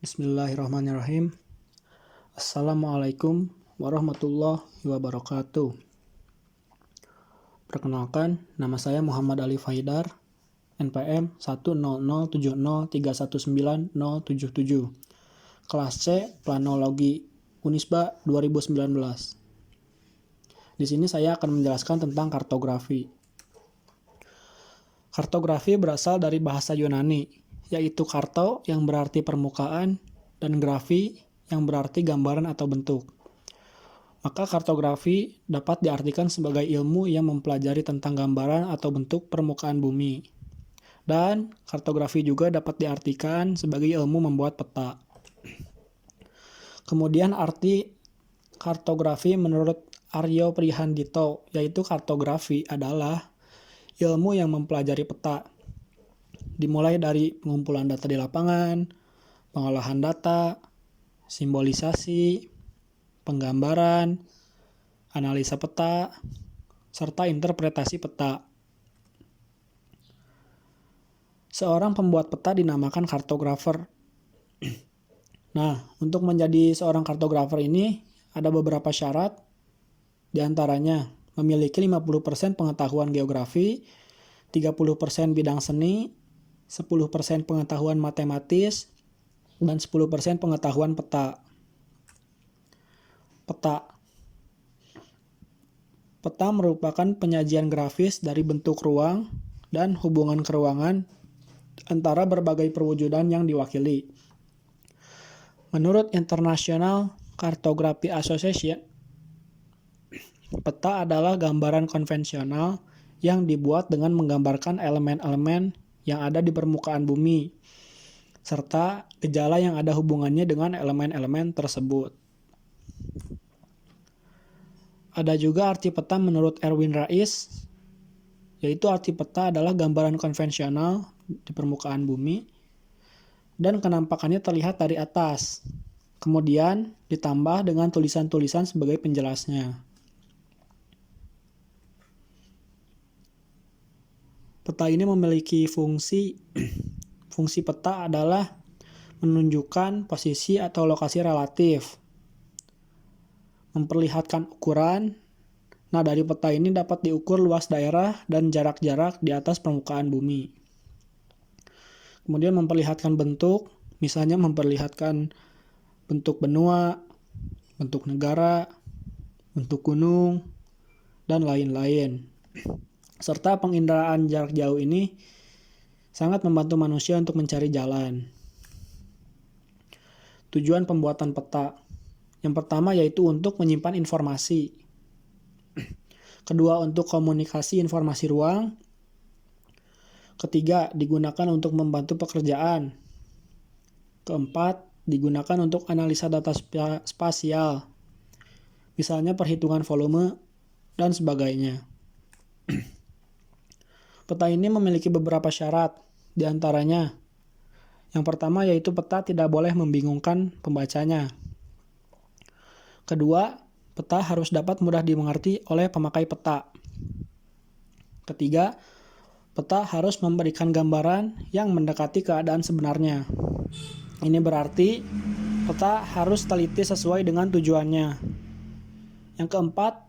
Bismillahirrahmanirrahim. Assalamualaikum warahmatullahi wabarakatuh. Perkenalkan, nama saya Muhammad Ali Faidar, NPM 10070319077. Kelas C, Planologi, Unisba 2019. Di sini saya akan menjelaskan tentang kartografi. Kartografi berasal dari bahasa Yunani, yaitu karto yang berarti permukaan dan grafi yang berarti gambaran atau bentuk. Maka kartografi dapat diartikan sebagai ilmu yang mempelajari tentang gambaran atau bentuk permukaan bumi. Dan kartografi juga dapat diartikan sebagai ilmu membuat peta. Kemudian arti kartografi menurut Aryo Prihandito, yaitu kartografi adalah ilmu yang mempelajari peta. Dimulai dari pengumpulan data di lapangan, pengolahan data, simbolisasi, penggambaran, analisa peta, serta interpretasi peta. Seorang pembuat peta dinamakan kartografer. Nah, untuk menjadi seorang kartografer ini ada beberapa syarat, di antaranya memiliki 50% pengetahuan geografi, 30% bidang seni, 10% pengetahuan matematis, dan 10% pengetahuan peta. Peta merupakan penyajian grafis dari bentuk ruang dan hubungan keruangan antara berbagai perwujudan yang diwakili. Menurut International Cartography Association, peta adalah gambaran konvensional yang dibuat dengan menggambarkan elemen-elemen yang ada di permukaan bumi, serta gejala yang ada hubungannya dengan elemen-elemen tersebut. Ada juga arti peta menurut Erwin Rais, yaitu arti peta adalah gambaran konvensional di permukaan bumi, dan kenampakannya terlihat dari atas, kemudian ditambah dengan tulisan-tulisan sebagai penjelasnya. Peta ini memiliki fungsi peta adalah menunjukkan posisi atau lokasi relatif, memperlihatkan ukuran. Nah, dari peta ini dapat diukur luas daerah dan jarak-jarak di atas permukaan bumi. Kemudian memperlihatkan bentuk, misalnya memperlihatkan bentuk benua, bentuk negara, bentuk gunung, dan lain-lain. Serta penginderaan jarak jauh ini sangat membantu manusia untuk mencari jalan. Tujuan pembuatan peta. Yang pertama yaitu untuk menyimpan informasi. Kedua, untuk komunikasi informasi ruang. Ketiga, digunakan untuk membantu pekerjaan. Keempat, digunakan untuk analisa data spasial. Misalnya perhitungan volume dan sebagainya. Peta ini memiliki beberapa syarat, di antaranya yang pertama yaitu peta tidak boleh membingungkan pembacanya. Kedua, peta harus dapat mudah dimengerti oleh pemakai peta. Ketiga, peta harus memberikan gambaran yang mendekati keadaan sebenarnya. Ini berarti peta harus teliti sesuai dengan tujuannya. Yang keempat,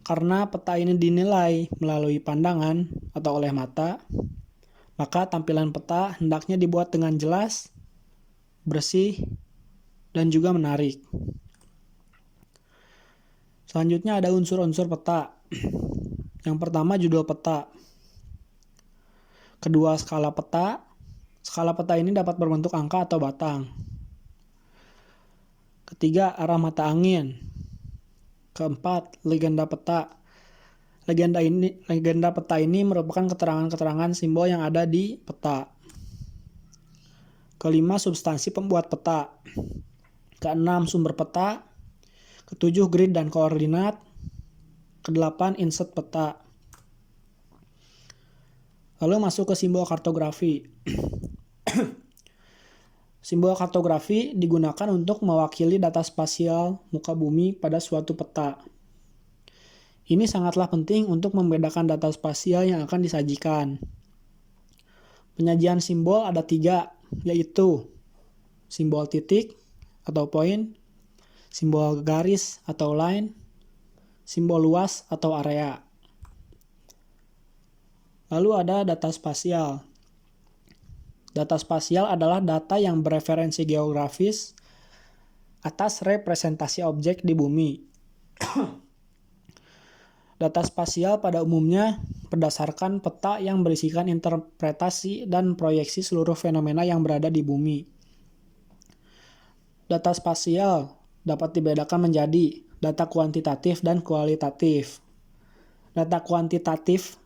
karena peta ini dinilai melalui pandangan atau oleh mata, maka tampilan peta hendaknya dibuat dengan jelas, bersih, dan juga menarik. Selanjutnya ada unsur-unsur peta. Yang pertama judul peta. Kedua, skala peta. Skala peta ini dapat berbentuk angka atau batang. Ketiga, arah mata angin. Keempat, legenda peta. Legenda peta ini merupakan keterangan-keterangan simbol yang ada di peta. Kelima, substansi pembuat peta. Keenam, sumber peta. Ketujuh, grid dan koordinat. Kedelapan, insert peta. Lalu masuk ke simbol kartografi. Simbol kartografi digunakan untuk mewakili data spasial muka bumi pada suatu peta. Ini sangatlah penting untuk membedakan data spasial yang akan disajikan. Penyajian simbol ada 3, yaitu simbol titik atau poin, simbol garis atau line, simbol luas atau area. Lalu ada data spasial. Data spasial adalah data yang bereferensi geografis atas representasi objek di bumi. Data spasial pada umumnya berdasarkan peta yang berisikan interpretasi dan proyeksi seluruh fenomena yang berada di bumi. Data spasial dapat dibedakan menjadi data kuantitatif dan kualitatif. Data kuantitatif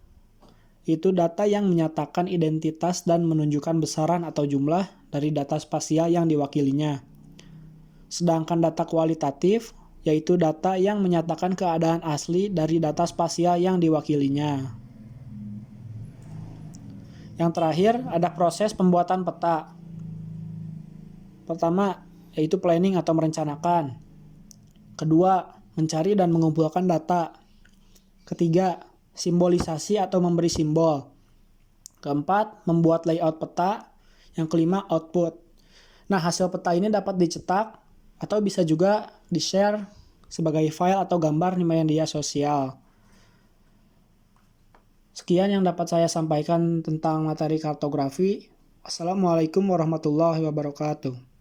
itu data yang menyatakan identitas dan menunjukkan besaran atau jumlah dari data spasial yang diwakilinya. Sedangkan data kualitatif yaitu data yang menyatakan keadaan asli dari data spasial yang diwakilinya. Yang terakhir ada proses pembuatan peta. Pertama, yaitu planning atau merencanakan. Kedua, mencari dan mengumpulkan data. Ketiga, simbolisasi atau memberi simbol. Keempat, membuat layout peta. Yang kelima, output. Nah, hasil peta ini dapat dicetak atau bisa juga di-share sebagai file atau gambar di media sosial. Sekian yang dapat saya sampaikan tentang materi kartografi. Assalamualaikum warahmatullahi wabarakatuh.